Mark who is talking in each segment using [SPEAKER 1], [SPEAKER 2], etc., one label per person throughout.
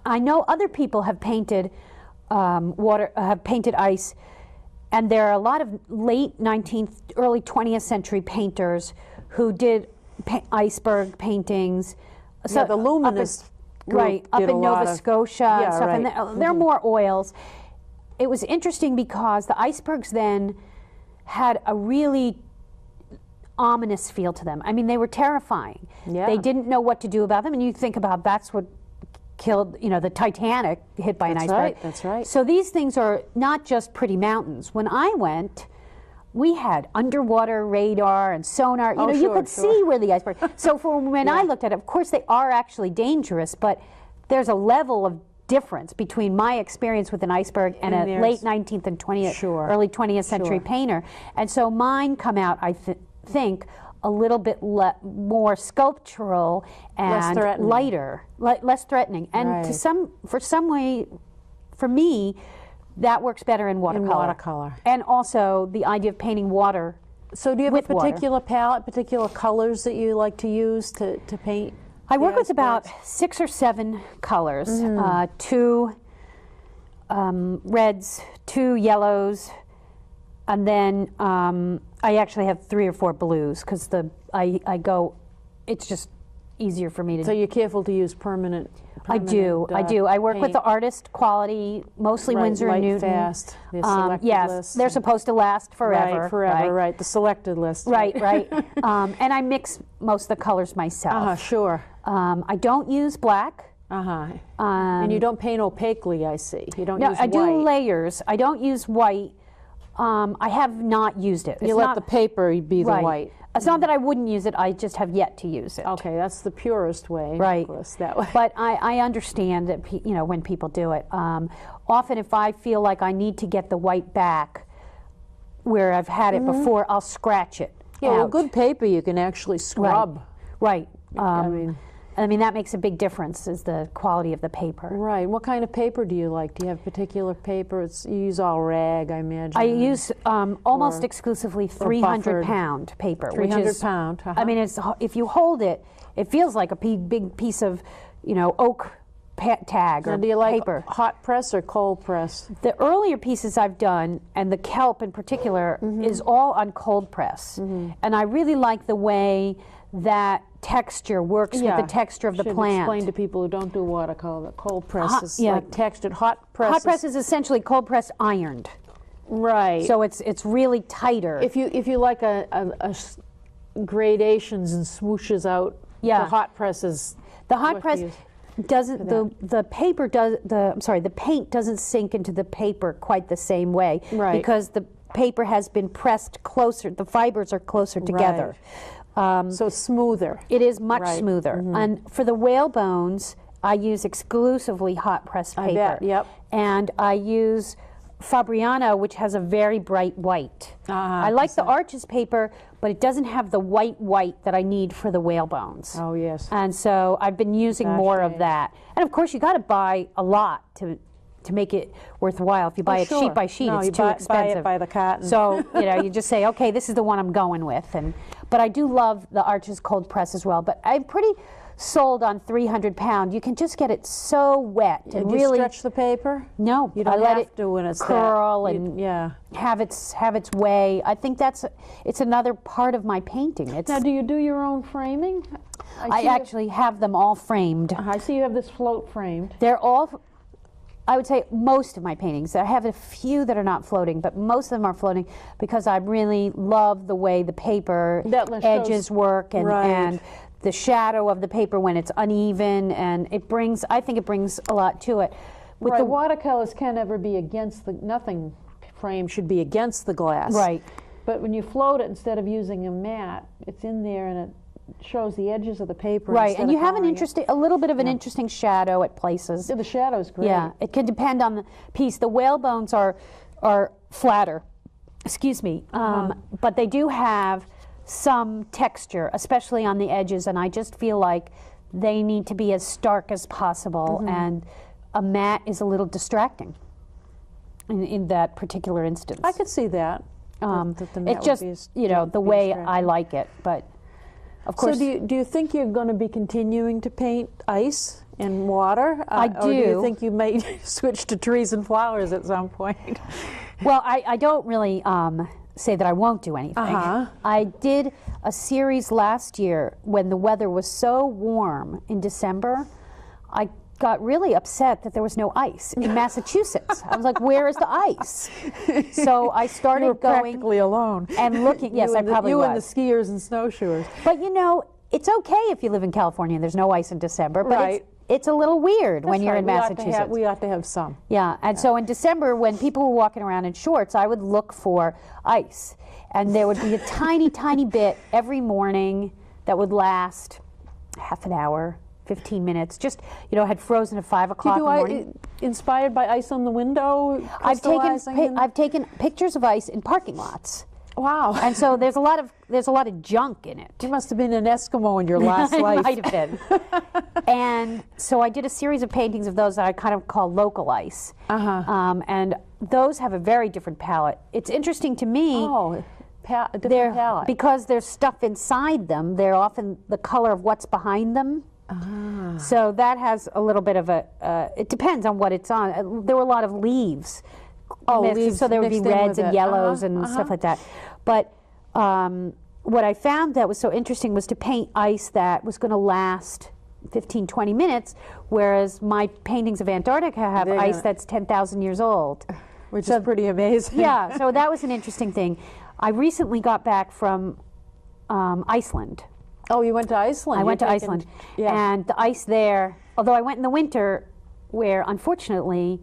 [SPEAKER 1] I know other people have painted painted ice, and there are a lot of late 19th, early 20th century painters who did iceberg paintings. So
[SPEAKER 2] yeah, the luminous group
[SPEAKER 1] up
[SPEAKER 2] did
[SPEAKER 1] in
[SPEAKER 2] a lot
[SPEAKER 1] Nova Scotia and stuff,
[SPEAKER 2] right.
[SPEAKER 1] and there are more oils. It was interesting because the icebergs then had a really ominous feel to them. I mean, they were terrifying.
[SPEAKER 2] Yeah.
[SPEAKER 1] They didn't know what to do about them, and you think about that's what killed, you know, the Titanic, hit by an iceberg.
[SPEAKER 2] Right, that's right.
[SPEAKER 1] So these things are not just pretty mountains. When I went, we had underwater radar and sonar. You know, you could see where the iceberg. So for when I looked at it, of course they are actually dangerous, but there's a level of difference between my experience with an iceberg and a late 19th and 20th, early 20th century painter. And so mine come out, I think, a little bit more sculptural and lighter, less threatening. And for me, that works better in watercolor. And also the idea of painting water.
[SPEAKER 2] So do you have a particular palette, particular colors that you like to use to paint?
[SPEAKER 1] I work with about 6 or 7 colors, 2 reds, 2 yellows, and then I actually have 3 or 4 blues because it's just easier for me to.
[SPEAKER 2] So you're careful to use permanent.
[SPEAKER 1] I do. I work with the artist quality, mostly Winsor and Newton.
[SPEAKER 2] Fast.
[SPEAKER 1] Yes,
[SPEAKER 2] list.
[SPEAKER 1] They're supposed to last forever.
[SPEAKER 2] Right. The selected list.
[SPEAKER 1] Right. And I mix most of the colors myself.
[SPEAKER 2] Sure.
[SPEAKER 1] I don't use black.
[SPEAKER 2] And you don't paint opaquely, I see. You don't use white.
[SPEAKER 1] I do layers. I don't use white. I have not used it.
[SPEAKER 2] You let the paper be the white.
[SPEAKER 1] It's not that I wouldn't use it, I just have yet to use it.
[SPEAKER 2] Okay, that's the purest way.
[SPEAKER 1] Right.
[SPEAKER 2] Of course, that way.
[SPEAKER 1] But I understand that, you know, when people do it. Often if I feel like I need to get the white back where I've had it before, I'll scratch it out.
[SPEAKER 2] Well, good paper you can actually scrub.
[SPEAKER 1] Right. I mean, that makes a big difference, is the quality of the paper.
[SPEAKER 2] Right. What kind of paper do you like? Do you have particular paper? You use all rag, I imagine.
[SPEAKER 1] I use almost exclusively 300-pound paper.
[SPEAKER 2] 300 pound.
[SPEAKER 1] I mean, if you hold it, it feels like a big piece of, you know, oak tag or paper.
[SPEAKER 2] Do you like hot press or cold press?
[SPEAKER 1] The earlier pieces I've done, and the kelp in particular, is all on cold press. And I really like the way that texture works with the texture of the plant.
[SPEAKER 2] Explain to people who don't do watercolor that cold press is like textured. Hot press
[SPEAKER 1] is essentially cold press ironed.
[SPEAKER 2] Right.
[SPEAKER 1] So it's really tighter.
[SPEAKER 2] If you like a gradations and swooshes out, the hot press is.
[SPEAKER 1] The hot press doesn't the paint doesn't sink into the paper quite the same way, because the paper has been pressed closer. The fibers are closer together.
[SPEAKER 2] So it's smoother.
[SPEAKER 1] It is much smoother. And for the whalebones, I use exclusively hot press paper.
[SPEAKER 2] I bet, yep.
[SPEAKER 1] And I use Fabriano, which has a very bright white. I like the Arches paper, but it doesn't have the white that I need for the whalebones.
[SPEAKER 2] Oh, yes.
[SPEAKER 1] And so I've been using more of that. And of course, you got to buy a lot to make it worthwhile. If you buy it sheet by sheet, it's too expensive.
[SPEAKER 2] Buy it by the carton.
[SPEAKER 1] So, you know, you just say, okay, this is the one I'm going with. But I do love the Arches cold press as well. But I'm pretty sold on 300 pound. You can just get it so wet and
[SPEAKER 2] do
[SPEAKER 1] really
[SPEAKER 2] you stretch the paper.
[SPEAKER 1] No,
[SPEAKER 2] you don't
[SPEAKER 1] let
[SPEAKER 2] have
[SPEAKER 1] it
[SPEAKER 2] to when it's
[SPEAKER 1] curl and have its way. I think it's another part of my painting.
[SPEAKER 2] Now, do you do your own framing?
[SPEAKER 1] I actually have them all framed.
[SPEAKER 2] I see you have this float framed.
[SPEAKER 1] They're all. I would say most of my paintings. I have a few that are not floating, but most of them are floating because I really love the way the paper edges work and the shadow of the paper when it's uneven, and I think it brings a lot to it.
[SPEAKER 2] With the watercolors can never be against nothing frame should be against the glass.
[SPEAKER 1] Right.
[SPEAKER 2] But when you float it, instead of using a mat, it's in there and it shows the edges of the paper.
[SPEAKER 1] Right, and you have a little bit of an interesting shadow at places.
[SPEAKER 2] Yeah, the shadow's great.
[SPEAKER 1] Yeah, it can depend on the piece. The whalebones are flatter, but they do have some texture, especially on the edges, and I just feel like they need to be as stark as possible, and a matte is a little distracting in that particular instance.
[SPEAKER 2] I could see that.
[SPEAKER 1] It's just, you know, the way I like it, but of course.
[SPEAKER 2] So do you think you're going to be continuing to paint ice? and water?
[SPEAKER 1] I do.
[SPEAKER 2] Or do you think you may switch to trees and flowers at some point?
[SPEAKER 1] Well, I don't really say that I won't do anything. I did a series last year when the weather was so warm in December. I got really upset that there was no ice in Massachusetts. I was like, where is the ice? So I started
[SPEAKER 2] you were
[SPEAKER 1] going
[SPEAKER 2] practically alone
[SPEAKER 1] and looking. Yes, I probably was.
[SPEAKER 2] You and the skiers and snowshoers.
[SPEAKER 1] But you know, it's okay if you live in California and there's no ice in December, but
[SPEAKER 2] right.
[SPEAKER 1] it's a little weird when you're in
[SPEAKER 2] we
[SPEAKER 1] Massachusetts.
[SPEAKER 2] We ought to have some.
[SPEAKER 1] Yeah, and so in December, when people were walking around in shorts, I would look for ice. And there would be a tiny, tiny bit every morning that would last half an hour, 15 minutes. Just, you know, had frozen at 5 o'clock in the morning.
[SPEAKER 2] Inspired by ice on the window?
[SPEAKER 1] I've taken pictures of ice in parking lots.
[SPEAKER 2] Wow.
[SPEAKER 1] And so there's a lot of junk in it.
[SPEAKER 2] You must have been an Eskimo in your last life.
[SPEAKER 1] Might have been. And so I did a series of paintings of those that I kind of call local ice. And those have a very different palette. It's interesting to me.
[SPEAKER 2] Oh, different palette.
[SPEAKER 1] Because there's stuff inside them, they're often the color of what's behind them. So that has a little bit of a, it depends on what it's on. There were a lot of leaves.
[SPEAKER 2] Leaves,
[SPEAKER 1] so there would be reds and yellows and stuff like that. But what I found that was so interesting was to paint ice that was going to last 15, 20 minutes, whereas my paintings of Antarctica have ice that's 10,000 years old.
[SPEAKER 2] Which is pretty amazing.
[SPEAKER 1] Yeah, so that was an interesting thing. I recently got back from Iceland.
[SPEAKER 2] Oh, you went to Iceland?
[SPEAKER 1] I went to Iceland. And the ice there, although I went in the winter where, unfortunately,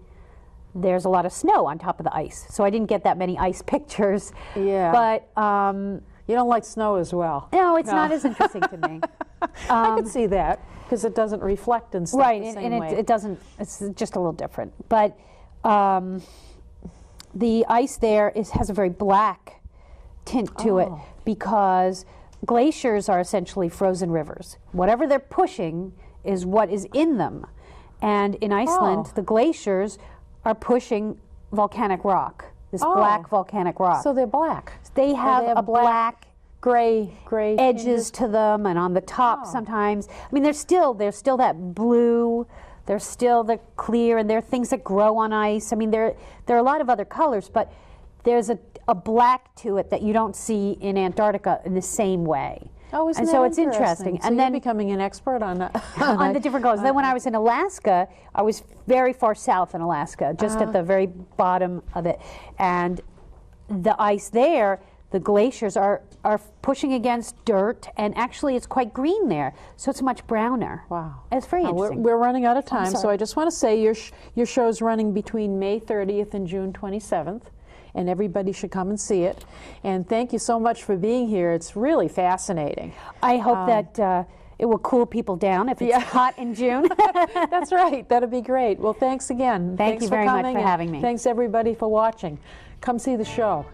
[SPEAKER 1] there's a lot of snow on top of the ice. So I didn't get that many ice pictures.
[SPEAKER 2] Yeah.
[SPEAKER 1] But
[SPEAKER 2] you don't like snow as well.
[SPEAKER 1] No, it's not as interesting to me.
[SPEAKER 2] I can see that, because it doesn't reflect and stuff the same way.
[SPEAKER 1] It doesn't, it's just a little different. But the ice there has a very black tint to it, because glaciers are essentially frozen rivers. Whatever they're pushing is what is in them. And in Iceland, the glaciers are pushing volcanic rock, this black volcanic rock.
[SPEAKER 2] So they're black.
[SPEAKER 1] They have a black
[SPEAKER 2] gray
[SPEAKER 1] edges to them, and on the top sometimes. I mean, there's still that blue. There's still the clear, and there are things that grow on ice. I mean, there are a lot of other colors, but there's a black to it that you don't see in Antarctica in the same way.
[SPEAKER 2] Oh, isn't
[SPEAKER 1] and
[SPEAKER 2] that
[SPEAKER 1] so it's interesting.
[SPEAKER 2] So
[SPEAKER 1] and
[SPEAKER 2] you're
[SPEAKER 1] then
[SPEAKER 2] becoming an expert on
[SPEAKER 1] on the different colors. Then when I was in Alaska, I was very far south in Alaska, just at the very bottom of it, and the ice there, the glaciers are pushing against dirt, and actually it's quite green there, so it's much browner.
[SPEAKER 2] Wow.
[SPEAKER 1] It's very interesting.
[SPEAKER 2] We're running out of time, so I just want to say your show's running between May 30th and June 27th. And everybody should come and see it. And thank you so much for being here. It's really fascinating.
[SPEAKER 1] I hope that it will cool people down if it's hot in June.
[SPEAKER 2] That's right. That'd be great. Well, thanks again.
[SPEAKER 1] Thanks you very much for having me.
[SPEAKER 2] Thanks everybody for watching. Come see the show.